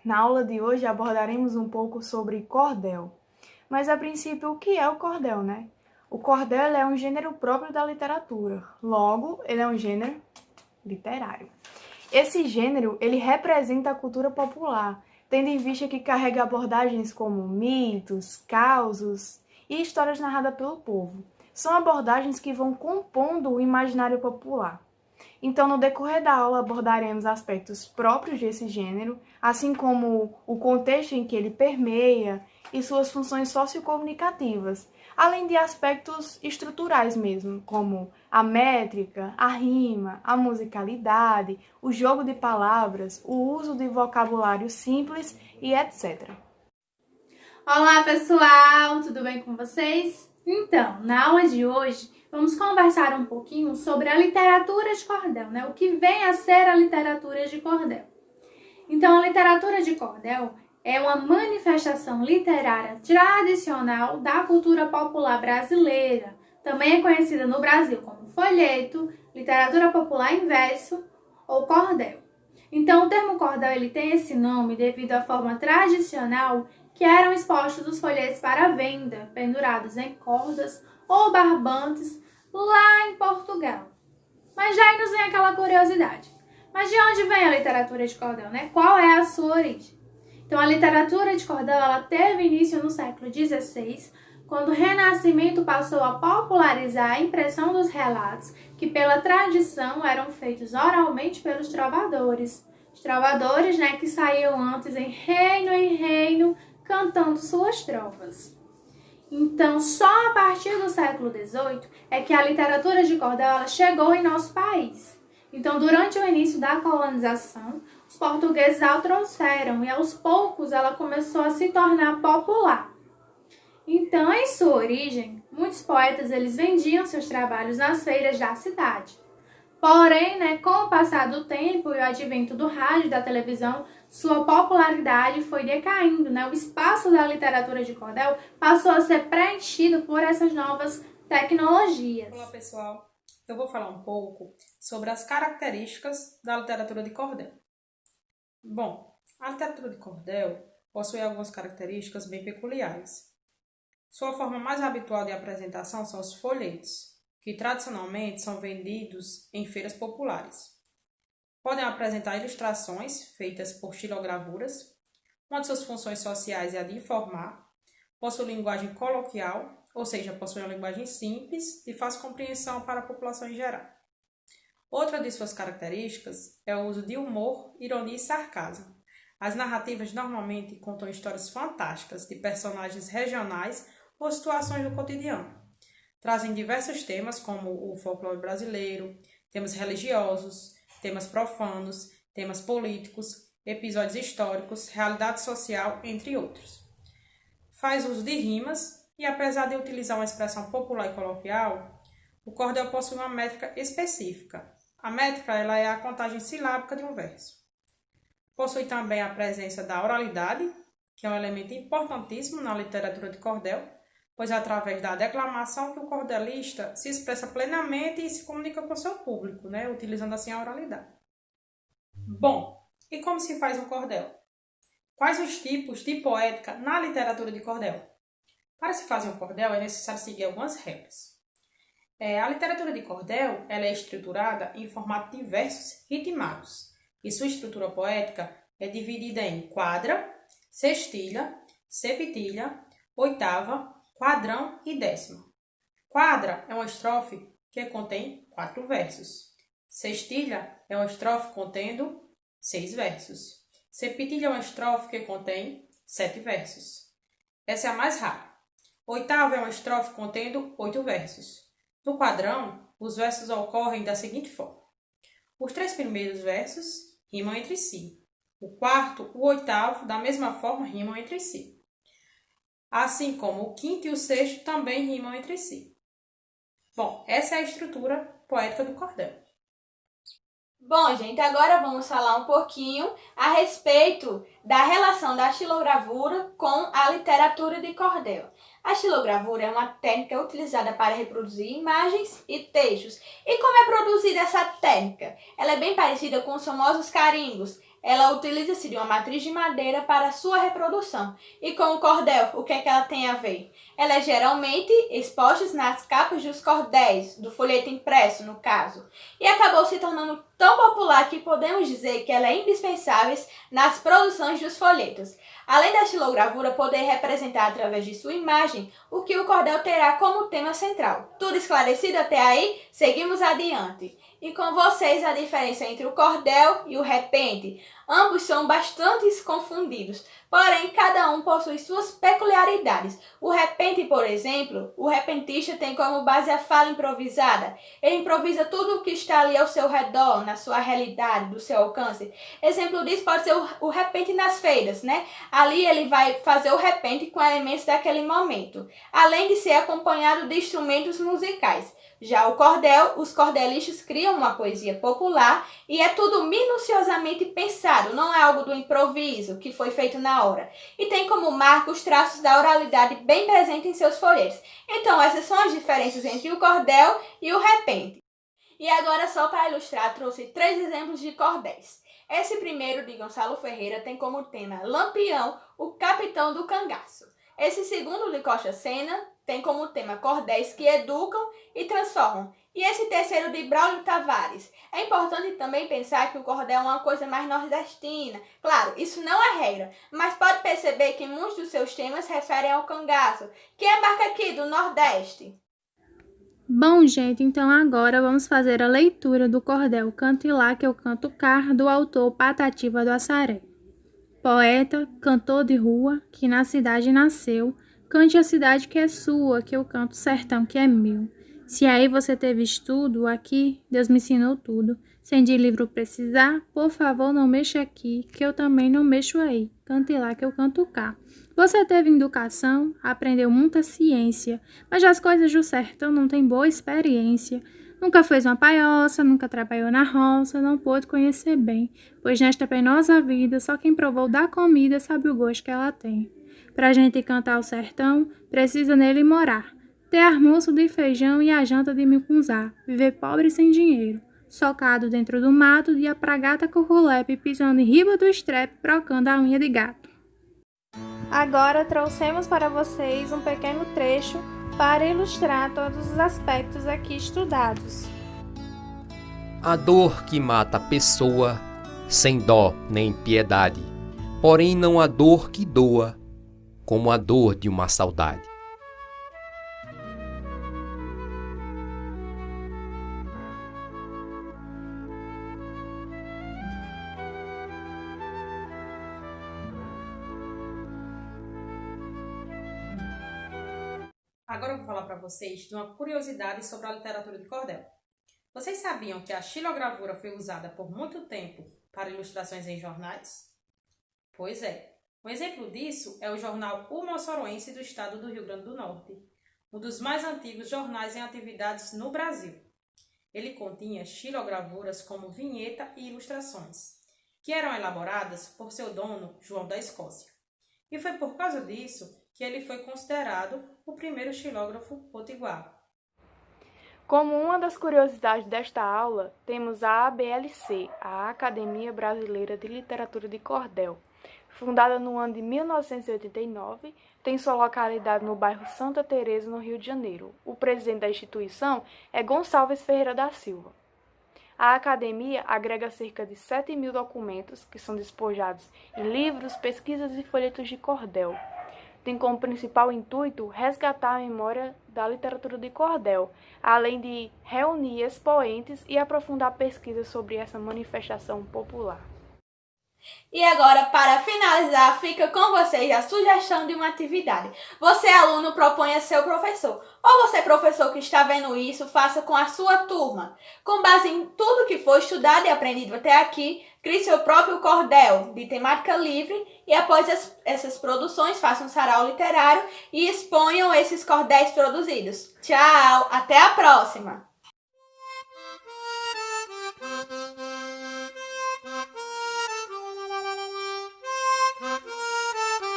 Na aula de hoje abordaremos um pouco sobre cordel. Mas a princípio, o que é o cordel, né? O cordel é um gênero próprio da literatura. Logo, ele é um gênero literário. Esse gênero, ele representa a cultura popular, tendo em vista que carrega abordagens como mitos, causos e histórias narradas pelo povo. São abordagens que vão compondo o imaginário popular. Então, no decorrer da aula, abordaremos aspectos próprios desse gênero, assim como o contexto em que ele permeia e suas funções sociocomunicativas, além de aspectos estruturais mesmo, como a métrica, a rima, a musicalidade, o jogo de palavras, o uso de vocabulário simples e etc. Olá, pessoal! Tudo bem com vocês? Então, na aula de hoje, vamos conversar um pouquinho sobre a literatura de cordel, né? O que vem a ser a literatura de cordel. Então, a literatura de cordel é uma manifestação literária tradicional da cultura popular brasileira. Também é conhecida no Brasil como folheto, literatura popular em verso ou cordel. Então, o termo cordel ele tem esse nome devido à forma tradicional que eram expostos os folhetos para venda, pendurados em cordas ou barbantes lá em Portugal. Mas já aí nos vem aquela curiosidade. Mas de onde vem a literatura de cordel, né? Qual é a sua origem? Então, a literatura de cordel ela teve início no século XVI, quando o Renascimento passou a popularizar a impressão dos relatos que, pela tradição, eram feitos oralmente pelos trovadores. Os trovadores, né, que saíam antes em reino, cantando suas trovas. Então, só a partir do século XVIII é que a literatura de cordel ela chegou em nosso país. Então, durante o início da colonização, os portugueses a trouxeram e aos poucos ela começou a se tornar popular. Então, em sua origem, muitos poetas eles vendiam seus trabalhos nas feiras da cidade. Porém, né, com o passar do tempo e o advento do rádio e da televisão, sua popularidade foi decaindo, né? O espaço da literatura de cordel passou a ser preenchido por essas novas tecnologias. Olá, pessoal. Eu vou falar um pouco sobre as características da literatura de cordel. Bom, a literatura de cordel possui algumas características bem peculiares. Sua forma mais habitual de apresentação são os folhetos, que tradicionalmente são vendidos em feiras populares. Podem apresentar ilustrações feitas por estilogravuras. Uma de suas funções sociais é a de informar. Possui linguagem coloquial, ou seja, possui uma linguagem simples de fácil compreensão para a população em geral. Outra de suas características é o uso de humor, ironia e sarcasmo. As narrativas normalmente contam histórias fantásticas de personagens regionais ou situações do cotidiano. Trazem diversos temas como o folclore brasileiro, temas religiosos, temas profanos, temas políticos, episódios históricos, realidade social, entre outros. Faz uso de rimas e, apesar de utilizar uma expressão popular e coloquial, o cordel possui uma métrica específica. A métrica ela é a contagem silábica de um verso. Possui também a presença da oralidade, que é um elemento importantíssimo na literatura de cordel, pois é através da declamação que o cordelista se expressa plenamente e se comunica com seu público, né, utilizando assim a oralidade. Bom, e como se faz um cordel? Quais os tipos de poética na literatura de cordel? Para se fazer um cordel é necessário seguir algumas regras. A literatura de cordel ela é estruturada em formato de versos ritmados, e sua estrutura poética é dividida em quadra, sextilha, septilha, oitava, quadrão e décima. Quadra é uma estrofe que contém 4 versos. Sextilha é uma estrofe contendo 6 versos. Septilha é uma estrofe que contém 7 versos. Essa é a mais rara. Oitava é uma estrofe contendo 8 versos. No quadrão, os versos ocorrem da seguinte forma. Os 3 primeiros versos rimam entre si. O quarto e o oitavo, da mesma forma, rimam entre si. Assim como o quinto e o sexto também rimam entre si. Bom, essa é a estrutura poética do cordel. Bom, gente, agora vamos falar um pouquinho a respeito da relação da xilogravura com a literatura de cordel. A xilogravura é uma técnica utilizada para reproduzir imagens e textos. E como é produzida essa técnica? Ela é bem parecida com os famosos carimbos. ela utiliza-se de uma matriz de madeira para sua reprodução. E com o cordel, o que é que ela tem a ver? Ela é geralmente exposta nas capas dos cordéis, do folheto impresso, no caso. E acabou se tornando tão popular que podemos dizer que ela é indispensável nas produções dos folhetos. Além da xilogravura poder representar através de sua imagem o que o cordel terá como tema central. Tudo esclarecido até aí? Seguimos adiante. E com vocês a diferença entre o cordel e o repente. Ambos são bastante confundidos, porém cada um possui suas peculiaridades. O repente, por exemplo, o repentista tem como base a fala improvisada. Ele improvisa tudo o que está ali ao seu redor, na sua realidade, do seu alcance. Exemplo disso pode ser o repente nas feiras, né? Ali ele vai fazer o repente com elementos daquele momento, além de ser acompanhado de instrumentos musicais. Já o cordel, os cordelistas criam uma poesia popular e é tudo minuciosamente pensado, não é algo do improviso que foi feito na hora. E tem como marca os traços da oralidade bem presente em seus folhetos. Então essas são as diferenças entre o cordel e o repente. E agora, só para ilustrar, trouxe 3 exemplos de cordéis. Esse primeiro, de Gonçalo Ferreira, tem como tema Lampião, o capitão do cangaço. Esse segundo, de Costa Sena, tem como tema cordéis que educam e transformam. E esse terceiro, de Braulio Tavares. É importante também pensar que o cordel é uma coisa mais nordestina. Claro, isso não é regra, mas pode perceber que muitos dos seus temas referem ao cangaço, que é a marca aqui do Nordeste. Bom, gente, então agora vamos fazer a leitura do cordel Cante Lá que eu canto cá, do autor Patativa do Assaré. Poeta, cantor de rua, que na cidade nasceu, cante a cidade que é sua, que eu canto o sertão que é meu. Se aí você teve estudo, aqui Deus me ensinou tudo. Sem de livro precisar, por favor não mexa aqui, que eu também não mexo aí. Cante lá que eu canto cá. Você teve educação, aprendeu muita ciência, mas as coisas do sertão não tem boa experiência. Nunca fez uma paioça, nunca trabalhou na roça, não pôde conhecer bem, pois nesta penosa vida só quem provou da comida sabe o gosto que ela tem. Pra gente cantar o sertão, precisa nele morar, ter almoço de feijão e a janta de micunzá, viver pobre sem dinheiro, socado dentro do mato, dia pra gata corrolepe, pisando em riba do estrepe, procando a unha de gato. Agora trouxemos para vocês um pequeno trecho para ilustrar todos os aspectos aqui estudados. A dor que mata a pessoa, sem dó nem piedade, porém não a dor que doa, como a dor de uma saudade. Agora eu vou falar para vocês de uma curiosidade sobre a literatura de cordel. Vocês sabiam que a xilogravura foi usada por muito tempo para ilustrações em jornais? Pois é. Um exemplo disso é o jornal O Moçoroense do estado do Rio Grande do Norte, um dos mais antigos jornais em atividades no Brasil. Ele continha xilogravuras como vinheta e ilustrações, que eram elaboradas por seu dono, João da Escócia. E foi por causa disso que ele foi considerado o primeiro xilógrafo potiguar. Como uma das curiosidades desta aula, temos a ABLC, a Academia Brasileira de Literatura de Cordel. Fundada no ano de 1989, tem sua localidade no bairro Santa Teresa, no Rio de Janeiro. O presidente da instituição é Gonçalves Ferreira da Silva. A academia agrega cerca de 7.000 documentos que são despojados em livros, pesquisas e folhetos de cordel. Tem como principal intuito resgatar a memória da literatura de cordel, além de reunir expoentes e aprofundar pesquisas sobre essa manifestação popular. E agora, para finalizar, fica com vocês a sugestão de uma atividade. Você, aluno, propõe a seu professor. Ou você, professor que está vendo isso, faça com a sua turma. Com base em tudo que foi estudado e aprendido até aqui, crie seu próprio cordel de temática livre e após essas produções, façam um sarau literário e exponham esses cordéis produzidos. Tchau! Até a próxima!